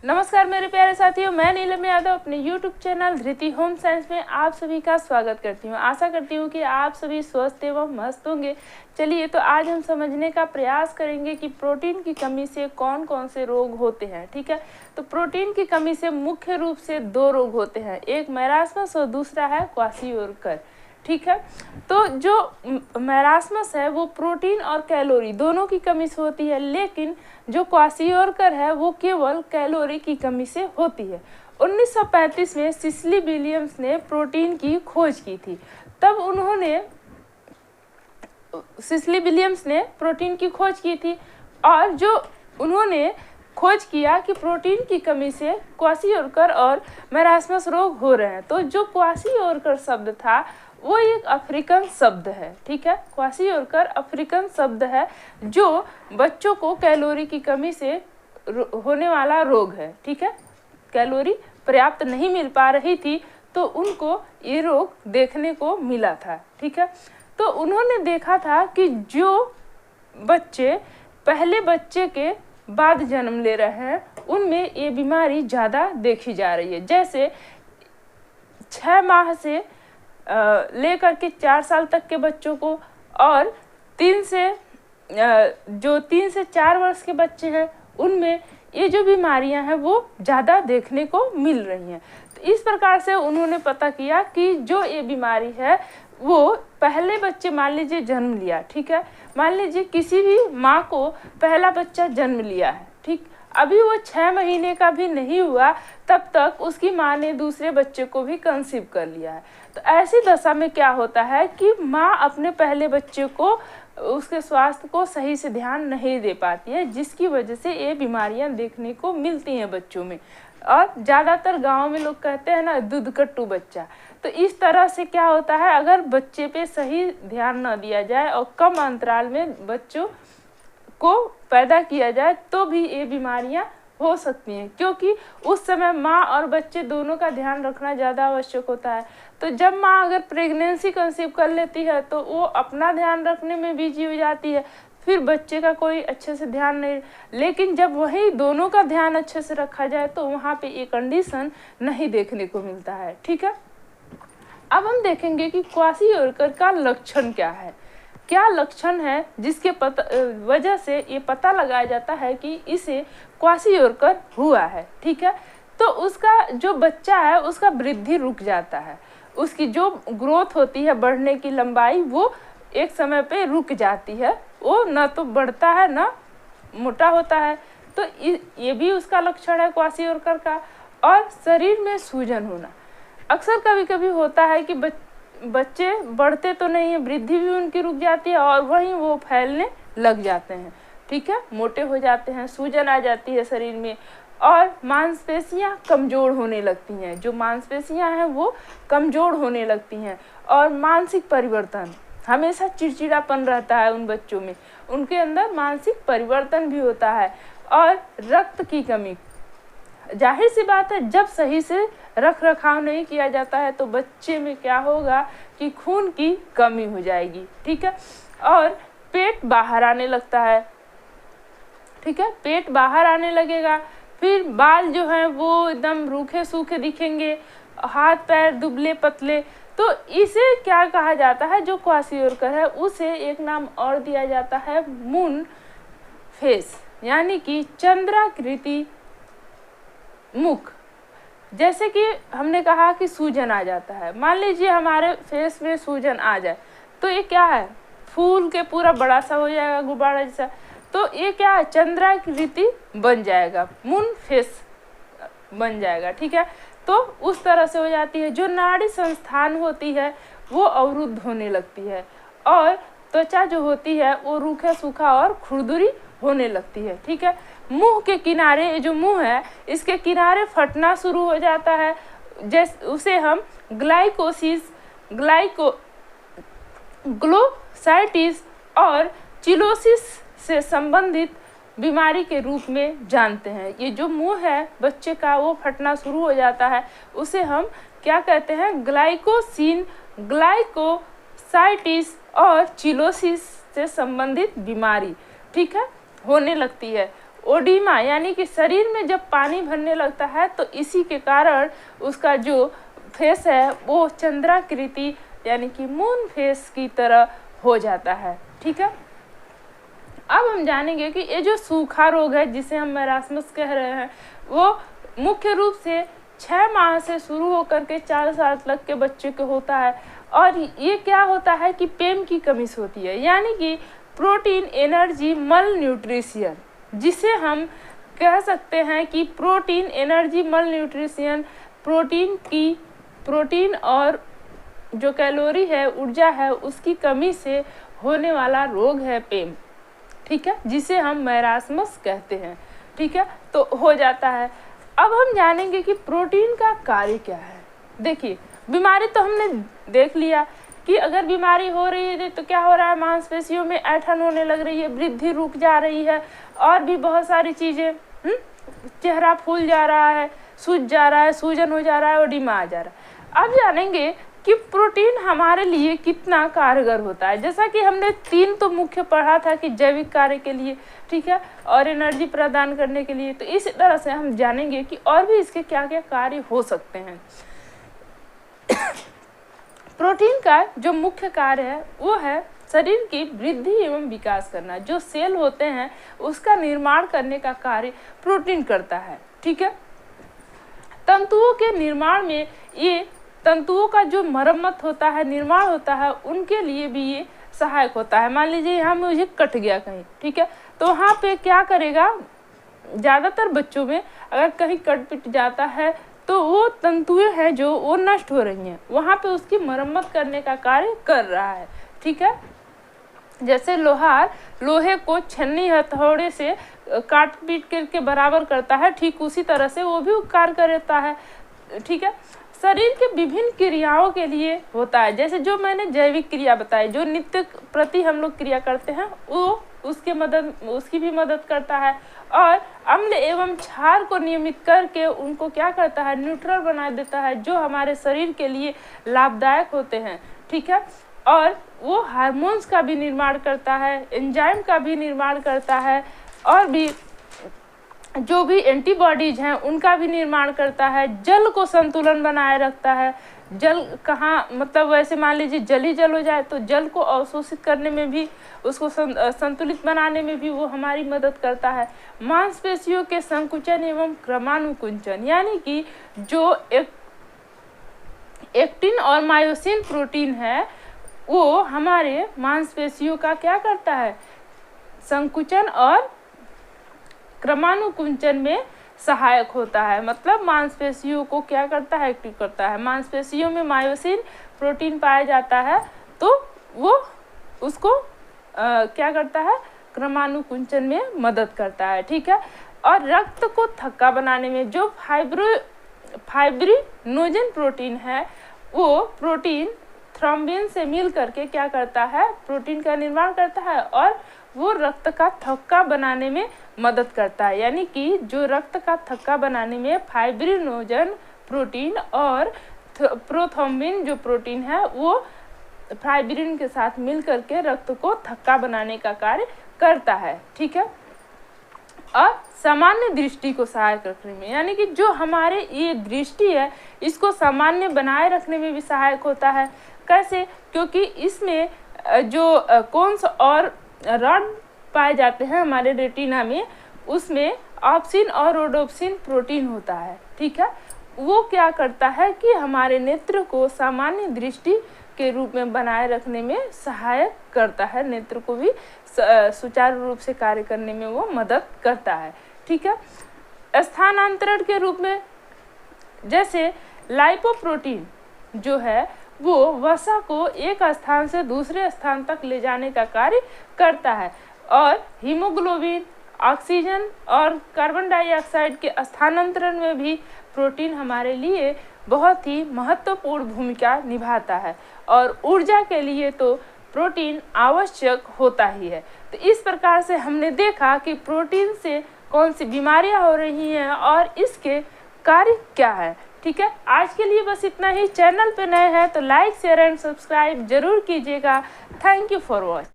नमस्कार मेरे प्यारे साथियों, मैं नीलम यादव अपने YouTube चैनल धृति होम साइंस में आप सभी का स्वागत करती हूँ। आशा करती हूँ कि आप सभी स्वस्थ एवं मस्त होंगे। चलिए तो आज हम समझने का प्रयास करेंगे कि प्रोटीन की कमी से कौन कौन से रोग होते हैं। ठीक है, तो प्रोटीन की कमी से मुख्य रूप से दो रोग होते हैं, एक मैरास्मस और दूसरा है क्वाशियोरकर। ठीक है, तो जो मैरास्मस है वो प्रोटीन और कैलोरी दोनों की कमी से होती है, लेकिन जो क्वाशियोरकर है वो केवल कैलोरी की कमी से होती है। 1935 में सिसिली विलियम्स ने प्रोटीन की खोज की थी। तब सिसिली विलियम्स ने प्रोटीन की खोज की थी और जो उन्होंने खोज किया कि प्रोटीन की कमी से क्वाशियोरकर और मैरास्मस रोग हो रहे हैं। तो जो क्वाशियोरकर शब्द था वो एक अफ्रीकन शब्द है। ठीक है, क्वाशियोरकर अफ्रीकन शब्द है जो बच्चों को कैलोरी की कमी से होने वाला रोग है। ठीक है, कैलोरी पर्याप्त नहीं मिल पा रही थी तो उनको ये रोग देखने को मिला था। ठीक है, तो उन्होंने देखा था कि जो बच्चे पहले बच्चे के बाद जन्म ले रहे हैं उनमें ये बीमारी ज़्यादा देखी जा रही है। जैसे 6 माह से लेकर के 4 साल तक के बच्चों को और 3 से 4 वर्ष के बच्चे हैं उनमें ये जो बीमारियां हैं वो ज़्यादा देखने को मिल रही हैं। तो इस प्रकार से उन्होंने पता किया कि जो ये बीमारी है वो पहले बच्चे, मान लीजिए जन्म लिया, ठीक है, मान लीजिए किसी भी माँ को पहला बच्चा जन्म लिया है, ठीक, अभी वो 6 महीने का भी नहीं हुआ तब तक उसकी माँ ने दूसरे बच्चे को भी कंसीव कर लिया है। तो ऐसी दशा में क्या होता है कि माँ अपने पहले बच्चे को, उसके स्वास्थ्य को सही से ध्यान नहीं दे पाती है, जिसकी वजह से ये बीमारियां देखने को मिलती हैं बच्चों में। और ज़्यादातर गाँव में लोग कहते हैं ना, दूध कट्टू बच्चा। तो इस तरह से क्या होता है, अगर बच्चे पे सही ध्यान न दिया जाए और कम अंतराल में बच्चों को पैदा किया जाए तो भी ये बीमारियां हो सकती हैं, क्योंकि उस समय माँ और बच्चे दोनों का ध्यान रखना ज़्यादा आवश्यक होता है। तो जब माँ अगर प्रेगनेंसी कंसीव कर लेती है तो वो अपना ध्यान रखने में बिजी हो जाती है, फिर बच्चे का कोई अच्छे से ध्यान नहीं। लेकिन जब वही दोनों का ध्यान अच्छे से रखा जाए तो वहाँ पे ये कंडीशन नहीं देखने को मिलता है। ठीक है, अब हम देखेंगे कि क्वाशियोरकर का लक्षण क्या है, क्या लक्षण है जिसके वजह से ये पता लगाया जाता है कि इसे क्वाशियोरकर हुआ है। ठीक है, तो उसका जो बच्चा है उसका वृद्धि रुक जाता है, उसकी जो ग्रोथ होती है, बढ़ने की लंबाई, वो एक समय पे रुक जाती है, वो न तो बढ़ता है न मोटा होता है। तो ये भी उसका लक्षण है क्वाशियोरकर का। और शरीर में सूजन होना, अक्सर कभी कभी होता है कि बच्चे बढ़ते तो नहीं है, वृद्धि भी उनकी रुक जाती है और वहीं वो फैलने लग जाते हैं। ठीक है, मोटे हो जाते हैं, सूजन आ जाती है शरीर में और मांसपेशियां कमज़ोर होने लगती हैं, जो मांसपेशियां हैं वो कमज़ोर होने लगती हैं। और मानसिक परिवर्तन, हमेशा चिड़चिड़ापन रहता है उन बच्चों में, उनके अंदर मानसिक परिवर्तन भी होता है। और रक्त की कमी, जाहिर सी बात है जब सही से रख रखाव नहीं किया जाता है तो बच्चे में क्या होगा कि खून की कमी हो जाएगी। ठीक है, और पेट बाहर आने लगता है। ठीक है, पेट बाहर आने लगेगा, फिर बाल जो हैं वो एकदम रूखे सूखे दिखेंगे, हाथ पैर दुबले पतले। तो इसे क्या कहा जाता है, जो क्वाशियोरकर है उसे एक नाम और दिया जाता है मून फेस, यानी कि चंद्राकृति मुख। जैसे कि हमने कहा कि सूजन आ जाता है, मान लीजिए हमारे फेस में सूजन आ जाए तो ये क्या है, फूल के पूरा बड़ा सा हो जाएगा, गुब्बारा जैसा। तो ये क्या है, चंद्राकृति बन जाएगा, मून फेस बन जाएगा। ठीक है, तो उस तरह से हो जाती है। जो नाड़ी संस्थान होती है वो अवरुद्ध होने लगती है और त्वचा जो होती है वो रूखा सूखा और खुरदुरी होने लगती है। ठीक है, मुंह के किनारे, ये जो मुंह है इसके किनारे फटना शुरू हो जाता है, जैसे उसे हम ग्लोसाइटिस और चिलोसिस से संबंधित बीमारी के रूप में जानते हैं। ये जो मुंह है बच्चे का वो फटना शुरू हो जाता है, उसे हम क्या कहते हैं, ग्लाइकोसाइटिस और चिलोसिस से संबंधित बीमारी, ठीक है, होने लगती है। ओडिमा यानी कि शरीर में जब पानी भरने लगता है तो इसी के कारण उसका जो फेस है वो चंद्राकृति यानी कि मून फेस की तरह हो जाता है। ठीक है, अब हम जानेंगे कि ये जो सूखा रोग है जिसे हम मैरास्मस कह रहे हैं वो मुख्य रूप से 6 माह से शुरू होकर के 4 साल तक के बच्चे को होता है। और ये क्या होता है कि पेम की कमी से होती है, यानी कि प्रोटीन एनर्जी मल न्यूट्रिशन, जिसे हम कह सकते हैं कि प्रोटीन एनर्जी मल न्यूट्रिशन प्रोटीन और जो कैलोरी है, ऊर्जा है, उसकी कमी से होने वाला रोग है पेम। ठीक है, जिसे हम मैरास्मस कहते हैं। ठीक है, तो हो जाता है। अब हम जानेंगे कि प्रोटीन का कार्य क्या है। देखिए, बीमारी तो हमने देख लिया कि अगर बीमारी हो रही है तो क्या हो रहा है, मांसपेशियों में ऐंठन होने लग रही है, वृद्धि रुक जा रही है और भी बहुत सारी चीज़ें, चेहरा फूल जा रहा है, सूज जा रहा है, सूजन हो जा रहा है, ओडिमा आ जा रहा है। अब जानेंगे कि प्रोटीन हमारे लिए कितना कारगर होता है। जैसा कि हमने 3 तो मुख्य पढ़ा था कि जैविक कार्य के लिए, ठीक है, और एनर्जी प्रदान करने के लिए, तो इस तरह से हम जानेंगे कि और भी इसके क्या क्या कार्य हो सकते हैं। प्रोटीन का जो मुख्य कार्य है वो है शरीर की वृद्धि एवं विकास करना। जो सेल होते हैं उसका निर्माण करने का कार्य प्रोटीन करता है। ठीक है, तंतुओं के निर्माण में ये तंतुओं का जो मरम्मत होता है, निर्माण होता है, उनके लिए भी ये सहायक होता है। मान लीजिए यहाँ मुझे कट गया कहीं, ठीक है, तो वहाँ पे क्या करेगा, ज़्यादातर बच्चों में अगर कहीं कट पिट जाता है तो वो तंतुएं हैं जो वो नष्ट हो रही हैं, वहाँ पे उसकी मरम्मत करने का कार्य कर रहा है। ठीक है, जैसे लोहार लोहे को छन्नी हथौड़े से काट पीट करके बराबर करता है, ठीक उसी तरह से वो भी कार्य करता है। ठीक है, शरीर के विभिन्न क्रियाओं के लिए होता है। जैसे जो मैंने जैविक क्रिया बताई, जो नित्य प्रति हम लोग क्रिया करते हैं, वो उसकी भी मदद करता है। और अम्ल एवं क्षार को नियमित करके उनको क्या करता है, न्यूट्रल बना देता है, जो हमारे शरीर के लिए लाभदायक होते हैं। ठीक है, और वो हार्मोन्स का भी निर्माण करता है, एंजाइम का भी निर्माण करता है, और भी जो भी एंटीबॉडीज हैं उनका भी निर्माण करता है। जल को संतुलन बनाए रखता है। जल कहाँ, मतलब वैसे मान लीजिए जल ही जल हो जाए तो जल को अवशोषित करने में भी, उसको संतुलित बनाने में भी वो हमारी मदद करता है। मांसपेशियों के संकुचन एवं क्रमानुकुंचन, यानी कि जो एक्टिन और मायोसिन प्रोटीन है वो हमारे मांसपेशियों का क्या करता है, संकुचन और क्रमानुकुंचन में सहायक होता है। मतलब मांसपेशियों को क्या करता है, एक्टिव करता है। मांसपेशियों में मायोसिन प्रोटीन पाया जाता है तो वो उसको क्या करता है, क्रमानुकुंचन में मदद करता है। ठीक है, और रक्त को थक्का बनाने में जो फाइब्रिनोजन प्रोटीन है वो प्रोटीन थ्रोम्बिन से मिल करके क्या करता है, प्रोटीन का निर्माण करता है और वो रक्त का थक्का बनाने में मदद करता है। यानी कि जो रक्त का थक्का बनाने में फाइब्रिनोजन प्रोटीन और प्रोथ्रोम्बिन जो प्रोटीन है वो फाइब्रिन के साथ मिल करके रक्त को थक्का बनाने का कार्य करता है। ठीक है, और सामान्य दृष्टि को सहायक रखने में, यानी कि जो हमारे ये दृष्टि है इसको सामान्य बनाए रखने में भी सहायक होता है। कैसे, क्योंकि इसमें जो कोन्स और रॉड पाए जाते हैं हमारे रेटिना में, उसमें ऑप्सिन और रोडोप्सिन प्रोटीन होता है। ठीक है, वो क्या करता है कि हमारे नेत्र को सामान्य दृष्टि के रूप में बनाए रखने में सहायक करता है, नेत्र को भी सुचारू रूप से कार्य करने में वो मदद करता है। ठीक है, स्थानांतरण के रूप में जैसे लाइपोप्रोटीन जो है वो वसा को एक स्थान से दूसरे स्थान तक ले जाने का कार्य करता है, और हीमोग्लोबिन, ऑक्सीजन और कार्बन डाइऑक्साइड के स्थानांतरण में भी प्रोटीन हमारे लिए बहुत ही महत्वपूर्ण भूमिका निभाता है। और ऊर्जा के लिए तो प्रोटीन आवश्यक होता ही है। तो इस प्रकार से हमने देखा कि प्रोटीन से कौन सी बीमारियां हो रही हैं और इसके कार्य क्या है। ठीक है, आज के लिए बस इतना ही। चैनल पे नए हैं तो लाइक, शेयर एंड सब्सक्राइब जरूर कीजिएगा। Thank you for watching.